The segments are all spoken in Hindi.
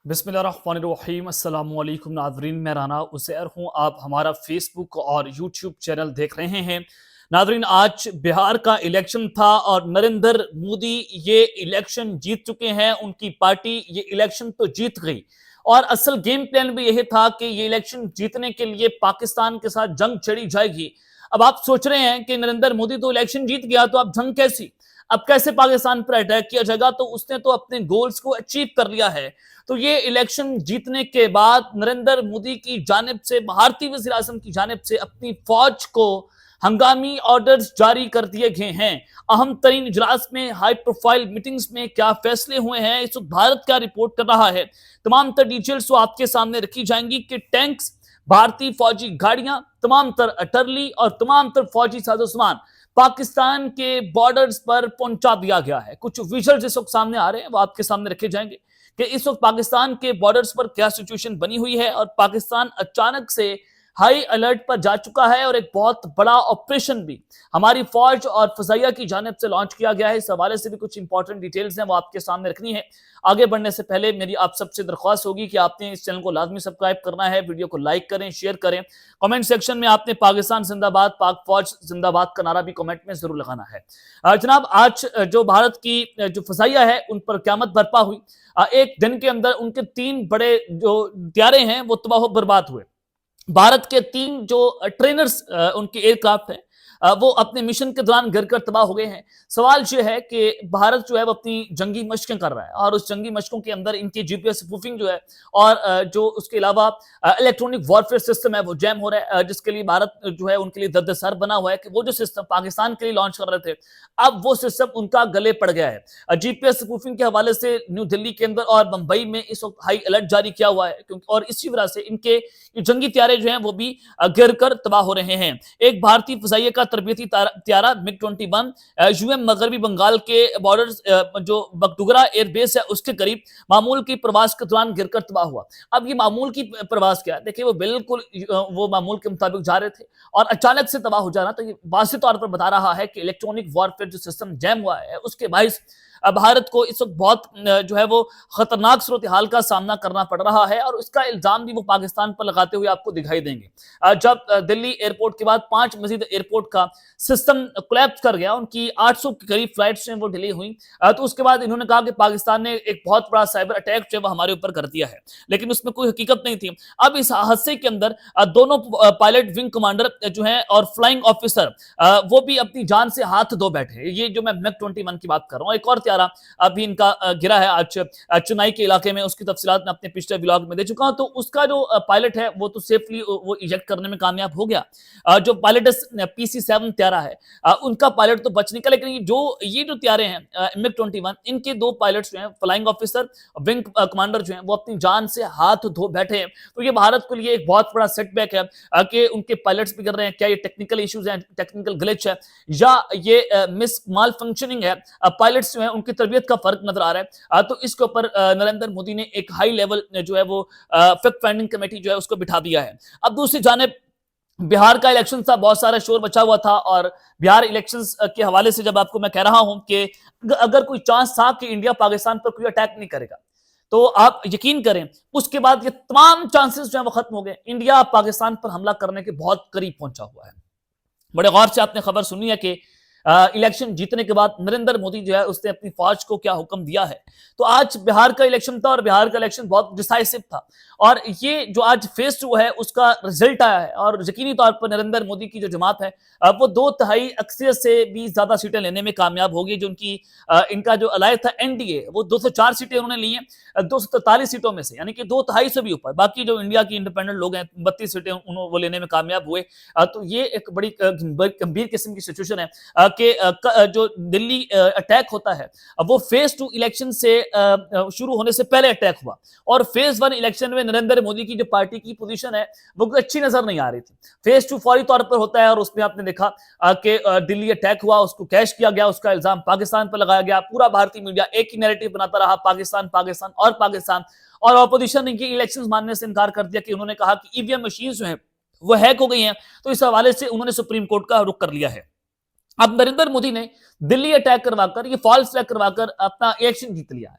बिस्मिल्लाहिर्रहमानिर्रहीम अस्सलाम वालेकुम नाज़रीन, मैं राना उज़ैर हूँ। आप हमारा फेसबुक और यूट्यूब चैनल देख रहे हैं। नाज़रीन, आज बिहार का इलेक्शन था और नरेंद्र मोदी ये इलेक्शन जीत चुके हैं। उनकी पार्टी ये इलेक्शन तो जीत गई और असल गेम प्लान भी यही था कि ये इलेक्शन जीतने के लिए पाकिस्तान के साथ जंग छेड़ी जाएगी। अब आप सोच रहे हैं कि नरेंद्र मोदी तो इलेक्शन जीत गया, तो अब जंग कैसी, अब कैसे पाकिस्तान पर अटैक किया जाएगा? तो उसने तो अपने गोल्स को अचीव कर लिया है। तो ये इलेक्शन जीतने के बाद नरेंद्र मोदी की जानिब से, भारतीय वज़ीर आज़म की जानिब से अपनी फौज को हंगामी ऑर्डर्स जारी कर दिए गए हैं। अहम तरीन इजलास में, हाई प्रोफाइल मीटिंग्स में क्या फैसले हुए हैं, इस वक्त भारत क्या रिपोर्ट कर रहा है, तमाम तर डिटेल्स आपके सामने रखी जाएंगी कि टैंक्स, भारतीय फौजी गाड़ियां, तमाम तर अटरली और तमाम तर फौजी साजो सामान पाकिस्तान के बॉर्डर्स पर पहुंचा दिया गया है। कुछ विजुअल्स इस वक्त सामने आ रहे हैं, वो आपके सामने रखे जाएंगे कि इस वक्त पाकिस्तान के बॉर्डर्स पर क्या सिचुएशन बनी हुई है और पाकिस्तान अचानक से हाई अलर्ट पर जा चुका है और एक बहुत बड़ा ऑपरेशन भी हमारी फौज और फजाइया की जानिब से लॉन्च किया गया है। इस हवाले से भी कुछ इंपॉर्टेंट डिटेल्स हैं, वो आपके सामने रखनी है। आगे बढ़ने से पहले मेरी आप सबसे दरख्वास्त होगी कि आपने इस चैनल को लाजमी सब्सक्राइब करना है, वीडियो को लाइक करें, शेयर करें। कमेंट सेक्शन में आपने पाकिस्तान जिंदाबाद, पाक फौज जिंदाबाद का नारा भी कमेंट में जरूर लगाना है। जनाब, आज जो भारत की जो फजाइया है उन पर क़यामत बरपा हुई। एक दिन के अंदर उनके 3 बड़े जो त्यारे हैं वो तबाह बर्बाद हुए। भारत के 3 जो ट्रेनर्स उनके एयरक्राफ्ट हैं, वो अपने मिशन के दौरान गिरकर तबाह हो गए हैं। सवाल यह है कि भारत जो है वो अपनी जंगी मशकें कर रहा है और उस जंगी मशकों के अंदर इनकी जीपीएस स्पूफिंग जो है और जो उसके अलावा इलेक्ट्रॉनिक वॉरफेयर सिस्टम है वो जैम हो रहा है, जिसके लिए भारत जो है उनके लिए दर्दसर बना हुआ है कि वो जो सिस्टम पाकिस्तान के लिए लॉन्च कर रहे थे, अब वो सिस्टम उनका गले पड़ गया है। जीपीएस स्पूफिंग के हवाले से न्यू दिल्ली के अंदर और मुंबई में इस वक्त हाई अलर्ट जारी किया हुआ है, क्योंकि और इसी वजह से इनके जंगी त्यारे जो हैं वो भी गिर कर तबाह हो रहे हैं। एक भारतीय फजाइया का तरबियती त्यारा मिग 21 यूएम मगरबी बंगाल के बॉर्डर जो बगडोगरा एयरबेस है उसके करीब मामूल की प्रवास के दौरान गिरकर तबाह हुआ। अब ये मामूल की प्रवास क्या है? देखिए, वो बिल्कुल वो मामूल के मुताबिक जा रहे थे और अचानक से तबाह हो जाना, तो ये वाज़ेह तौर पर बता रहा है कि इलेक्ट्रॉनिक वॉरफेयर जो सिस्टम जैम हुआ है उसके बाइस भारत को इस वक्त बहुत जो है वो खतरनाक सूरत हाल का सामना करना पड़ रहा है और उसका इल्जाम भी वो पाकिस्तान पर लगाते हुए आपको दिखाई देंगे। जब दिल्ली एयरपोर्ट के बाद 5 मजीद एयरपोर्ट का सिस्टम कोलैप्स कर गया, उनकी 800 के करीब फ्लाइट्स वो डिले हुई, तो उसके बाद इन्होंने कहा कि पाकिस्तान ने एक बहुत बड़ा साइबर अटैक जो है वो हमारे ऊपर कर दिया है, लेकिन उसमें कोई हकीकत नहीं थी। अब इस हादसे के अंदर दोनों पायलट, विंग कमांडर जो है और फ्लाइंग ऑफिसर, वो भी अपनी जान से हाथ धो बैठे। ये जो मैं मिग 21 की बात कर रहा हूँ, एक और त्यारा अभी इनका गिरा है आज चेन्नई के इलाके में, उसकी तफसीलात मैं अपने पिछले व्लॉग में दे चुका हूं। तो उसका जो पायलट है वो तो सेफली वो इजेक्ट करने में कामयाब हो गया। जो पायलट PC-7 त्यारा है, उनका पायलट तो बच निकला, लेकिन ये जो त्यारे हैं मिग 21, इनके 2 पायलट्स जो हैं, फ्लाइंग ऑफिसर, विंग कमांडर जो हैं, वो अपनी जान से हाथ धो बैठे हैं। तो ये भारत के लिए एक बहुत बड़ा सेटबैक है कि उनके पायलट्स भी कर रहे हैं। क्या ये टेक्निकल इश्यूज हैं, टेक्निकल ग्लिच है, या ये मिस माल फंक्शनिंग है? पायलट्स जो है उनकी तरबियत का फर्क नजर आ रहा है। तो इसके ऊपर नरेंद्र मोदी ने एक हाई लेवल जो है वो फैक्ट फाइंडिंग कमेटी जो है उसको बिठा दिया है। अब दूसरी जानिब बिहार का इलेक्शन था, बहुत सारा शोर बचा हुआ था और बिहार इलेक्शंस के हवाले से जब आपको मैं कह रहा हूं कि अगर कोई चांस था कि इंडिया पाकिस्तान पर कोई अटैक नहीं करेगा, तो आप यकीन करें उसके बाद ये तमाम चांसेस जो है वो खत्म हो गए। इंडिया पाकिस्तान पर हमला करने के बहुत करीब पहुंचा हुआ है। बड़े गौर से आपने खबर सुनी है कि इलेक्शन जीतने के बाद नरेंद्र मोदी जो है उसने अपनी फौज को क्या हुक्म दिया है। तो आज बिहार का इलेक्शन था और बिहार का इलेक्शन बहुत डिसाइसिव था और ये जो आज फेज 2 है उसका रिजल्ट आया है और यकीनी तौर पर नरेंद्र मोदी की जो जमात है वो 2/3 अक्सरियत से भी ज्यादा सीटें लेने में कामयाब होगी। जो उनकी इनका जो अलाय था एनडीए, वो 204 सीटें उन्होंने ली हैं 243 सीटों में से, यानी कि 2/3 से भी ऊपर। बाकी जो इंडिया की इंडिपेंडेंट लोग हैं 32 सीटें वो लेने में कामयाब हुए। तो ये एक बड़ी गंभीर किस्म की सिचुएशन है कि जो दिल्ली अटैक होता है वो फेज 2 इलेक्शन से शुरू होने से पहले अटैक हुआ और फेज 1 इलेक्शन में नरेंद्र मोदी की जो पार्टी की पोजीशन है वो अच्छी नजर नहीं आ रही थी। फेज 2 फौरी तौर पर होता है और उसमें आपने देखा कि दिल्ली अटैक हुआ, उसको कैश किया गया, उसका इल्जाम पाकिस्तान पर लगाया गया। पूरा भारतीय मीडिया एक ही नैरेटिव बनाता रहा, पाकिस्तान पाकिस्तान और पाकिस्तान, और ऑपोजिशन ने इलेक्शन मानने से इनकार कर दिया कि उन्होंने कहा कि ईवीएम मशीन जो है वो हैक हो गई हैं। तो इस हवाले से उन्होंने सुप्रीम कोर्ट का रुख कर लिया है। अब नरेंद्र मोदी ने दिल्ली अटैक करवाकर, ये फॉल्स फ्लैग करवाकर अपना इलेक्शन जीत लिया है।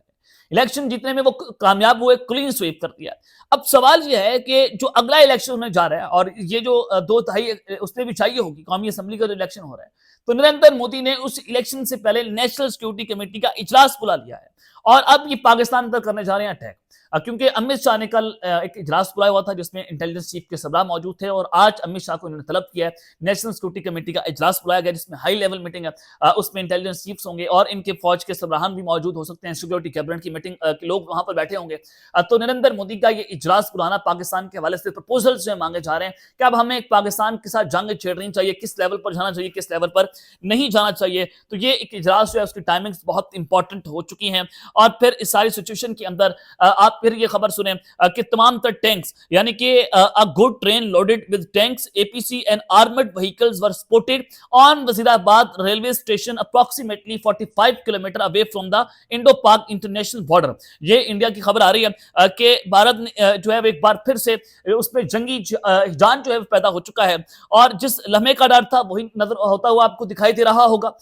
इलेक्शन जीतने में वो कामयाब हुए, क्लीन स्वीप कर दिया। अब सवाल ये है कि जो अगला इलेक्शन होने जा रहा है और ये जो 2 तिहाई उसने भी चाहिए होगी, कौमी असम्बली का जो इलेक्शन हो रहा है, तो नरेंद्र मोदी ने उस इलेक्शन से पहले नेशनल सिक्योरिटी कमेटी का इजलास बुला लिया है और अब ये पाकिस्तान पर करने जा रहे हैं अटैक। क्योंकि अमित शाह ने कल एक इजलास बुलाया हुआ था जिसमें इंटेलिजेंस चीफ के सरबराह मौजूद थे और आज अमित शाह को इन्होंने तलब किया है, नेशनल सिक्योरिटी कमेटी का इजलास बुलाया गया जिसमें हाई लेवल मीटिंग है। उसमें इंटेलिजेंस चीफ्स होंगे और इनके फौज के सरबराहान भी मौजूद हो सकते हैं, सिक्योरिटी कैबिनेट की मीटिंग के लोग वहां पर बैठे होंगे। तो नरेंद्र मोदी का ये इजलास बुलाना पाकिस्तान के हवाले से प्रपोजल्स जो मांगे जा रहे हैं कि अब हमें पाकिस्तान के साथ जंग छेड़नी चाहिए, किस लेवल पर जाना चाहिए, किस लेवल पर नहीं जाना चाहिए। तो ये एक इजलास जो है उसकी टाइमिंग्स बहुत इंपॉर्टेंट हो चुकी हैं और फिर इस सारी सिचुएशन के अंदर आप फिर ये खबर सुने कि तमाम तर टैंक्स यानी कि a good train loaded with tanks, APC and armored vehicles were spotted on Wazirabad railway station approximately 45 kilometre away from the Indo-Pak international border। ये इंडिया की खबर आ रही है कि भारत ने जो है एक बार फिर से उसमें जंगी जान जो है पैदा हो चुका है और जिस लम्हे का डर था वही नजर होता हुआ आपको दिखाई दे रहा होगा।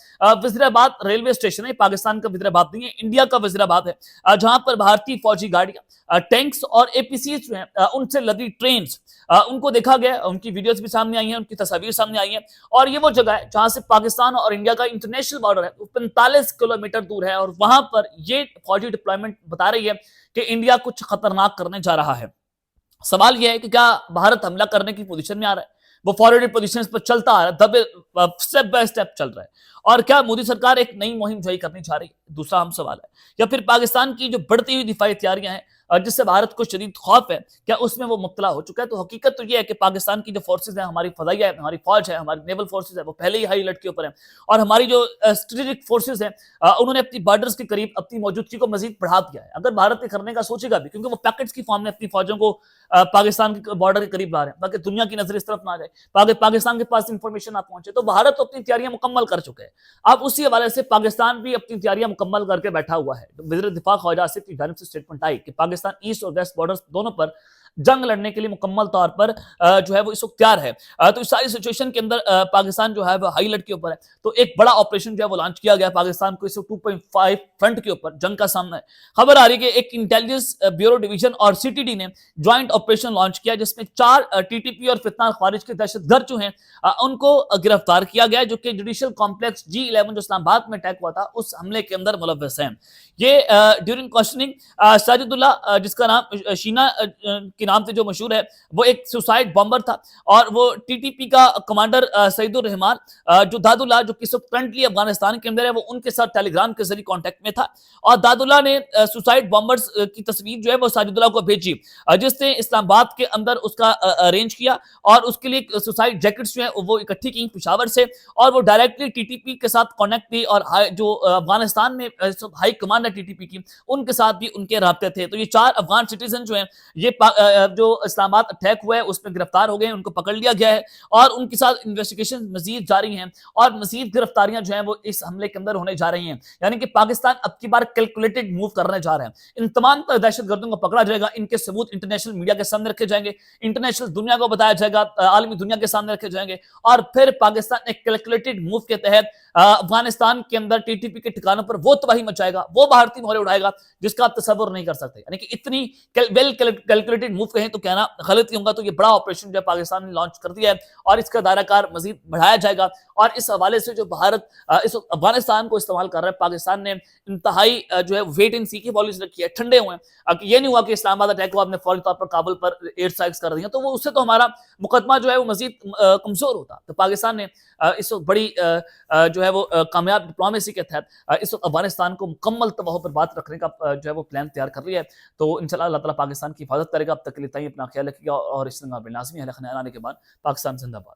वजीराबाद रेलवे स्टेशन है, पाकिस्तान का वजीराबाद नहीं है, इंडिया का वजीराबाद है, जहां पर भारतीय फौजी गाड़ियां, टैंक्स और एपीसी जो है उनसे लदी ट्रेन उनको देखा गया, उनकी वीडियोस भी सामने आई हैं, उनकी तस्वीर सामने आई हैं और ये वो जगह है जहां से पाकिस्तान और इंडिया का इंटरनेशनल बॉर्डर है, 45 किलोमीटर दूर है और वहां पर ये फौजी डिप्लॉयमेंट बता रही है कि इंडिया कुछ खतरनाक करने जा रहा है। सवाल यह है कि क्या भारत हमला करने की पोजीशन में आ रहा है, वो फॉरवर्ड पोजीशन पर चलता आ रहा है, स्टेप बाय स्टेप चल रहा है और क्या मोदी सरकार एक नई मुहिम जारी करनी चाह रही है, दूसरा हम सवाल है, या फिर पाकिस्तान की जो बढ़ती हुई दिफाई तैयारियां हैं जिससे भारत को शदीद खौफ है, क्या उसमें वो मुब्तला हो चुका है। तो हकीकत तो ये है कि पाकिस्तान की जो फोर्सेज है, हमारी फदाइया है, हमारी फौज है, हमारी नेवल फोर्सेज है, वो पहले ही हाई अलर्ट के ऊपर है और हमारी जो स्ट्रेटेजिक फोर्सेज हैं उन्होंने अपनी बॉर्डर्स के करीब अपनी मौजूदगी को मजीद बढ़ा दिया है। अगर भारत ये करने का सोचेगा भी, क्योंकि वो पैकेट्स की फॉर्म में अपनी फौजों को पाकिस्तान के बॉर्डर के करीब ला रहे हैं ताकि दुनिया की नजर इस तरफ ना आ जाए, पाकिस्तान के पास इंफॉर्मेशन ना पहुंचे, तो भारत तो अपनी तैयारियां मुकम्मल कर चुके हैं। अब उसी हवाले से पाकिस्तान भी अपनी तैयारियां मुकम्मल करके बैठा हुआ है। वज़ीर दिफा ख्वाजा आसिफ की जानिब से स्टेटमेंट आई कि पाकिस्तान ईस्ट और वेस्ट बॉर्डर दोनों पर जंग लड़ने के लिए मुकम्मल तौर पर जो है वो इस वक्त तैयार है। तो इस सारी सिचुएशन के अंदर पाकिस्तान जो है वो हाई अलर्ट के ऊपर है। तो एक बड़ा ऑपरेशन जो है वो लॉन्च किया गया पाकिस्तान को इस 2.5 फ्रंट के ऊपर जंग का सामना है। खबर आ रही है कि एक इंटेलिजेंस ब्यूरो डिवीजन और सीटीडी ने ज्वाइंट ऑपरेशन लॉन्च किया जिसमें 4 टीटीपी और फितना खारिज के दहशतगर्द जो हैं उनको गिरफ्तार किया गया, जो कि जुडिशियल कॉम्प्लेक्स G11 जो इस्लामाबाद में अटैक हुआ था उस हमले के अंदर मुलव्वस हैं। ये ड्यूरिंग क्वेश्चनिंग साजिदुल्लाह जिसका नाम शीना के नाम से जो मशहूर है, वो एक सुसाइड बॉम्बर था और वो टीटीपी का कमांडर सईदुर रहमान जो दादुल्लाह जो कि करंटली अफगानिस्तान के अंदर है, वो उनके साथ टेलीग्राम के जरिए कांटेक्ट में था और दादुल्लाह ने सुसाइड बॉम्बर्स की तस्वीर जो है वो साजिदुल्लाह को भेजी जिसने इस्लामाबाद के अंदर उसका अरेंज किया और उसके लिए सुसाइड जैकेट्स जो है वो इकट्ठी की पेशावर से और वो डायरेक्टली टीटीपी के साथ कनेक्ट की और जो अफगानिस्तान में हाई कमांड है टीटीपी की उनके साथ भी उनके राब्ते थे। तो ये 4 अफगान सिटीजन जो हैं ये जो इस्लामाबाद अटैक हुआ है उसमें गिरफ्तार हो गए, उनको पकड़ लिया गया है और उनके साथ इन्वेस्टिगेशन मजीद जारी हैं और मजीद गिरफ्तारियां जो हैं वो इस हमले के अंदर होने जा रही हैं। यानी कि पाकिस्तान अब की बार कैलकुलेटेड मूव करने जा रहे हैं। इन तमाम दहशतगर्दों को पकड़ा जाएगा, इनके सबूत इंटरनेशनल मीडिया के सामने रखे जाएंगे, इंटरनेशनल दुनिया को बताया जाएगा, आलमी दुनिया के सामने रखे जाएंगे और फिर पाकिस्तान एक कैलकुलेटेड मूव के तहत अफगानिस्तान के अंदर टीटीपी के ठिकानों पर वो तबाही मचाएगा, वो भारतीय मोहरे उड़ाएगा जिसका आप तसव्वुर नहीं कर सकते। यानी कि इतनी वेल कैलकुलेटेड मूव कहें तो कहना गलत ही होगा। तो ये बड़ा ऑपरेशन जो पाकिस्तान ने लॉन्च कर दिया है और इसका दायराकार मजीद बढ़ाया जाएगा और इस हवाले से जो भारत इस अफगानिस्तान को इस्तेमाल कर रहा है, पाकिस्तान ने इंतहाई जो है वेट एंड सी की पॉलिसी रखी है, ठंडे हुए हैं। ये नहीं हुआ कि इस्लामाबाद अटैक हुआ आपने फौरी तौर पर काबुल पर एयर स्ट्राइक्स कर दिया, तो वो उससे तो हमारा मुकदमा जो है वो मजीद कमजोर होता। तो पाकिस्तान ने इस वक्त बड़ी जो है वो कामयाब डिप्लोमेसी के तहत इस वक्त अफगानिस्तान को मुकम्मल तबाह पर बात रखने का जो है वो प्लान तैयार कर लिया है। तो इंशाल्लाह अल्लाह ताला पाकिस्तान की हिफाजत करेगा। अब तक के लिए अपना ख्याल रखिएगा और इस लाजमी है आने के बाद पाकिस्तान जिंदाबाद।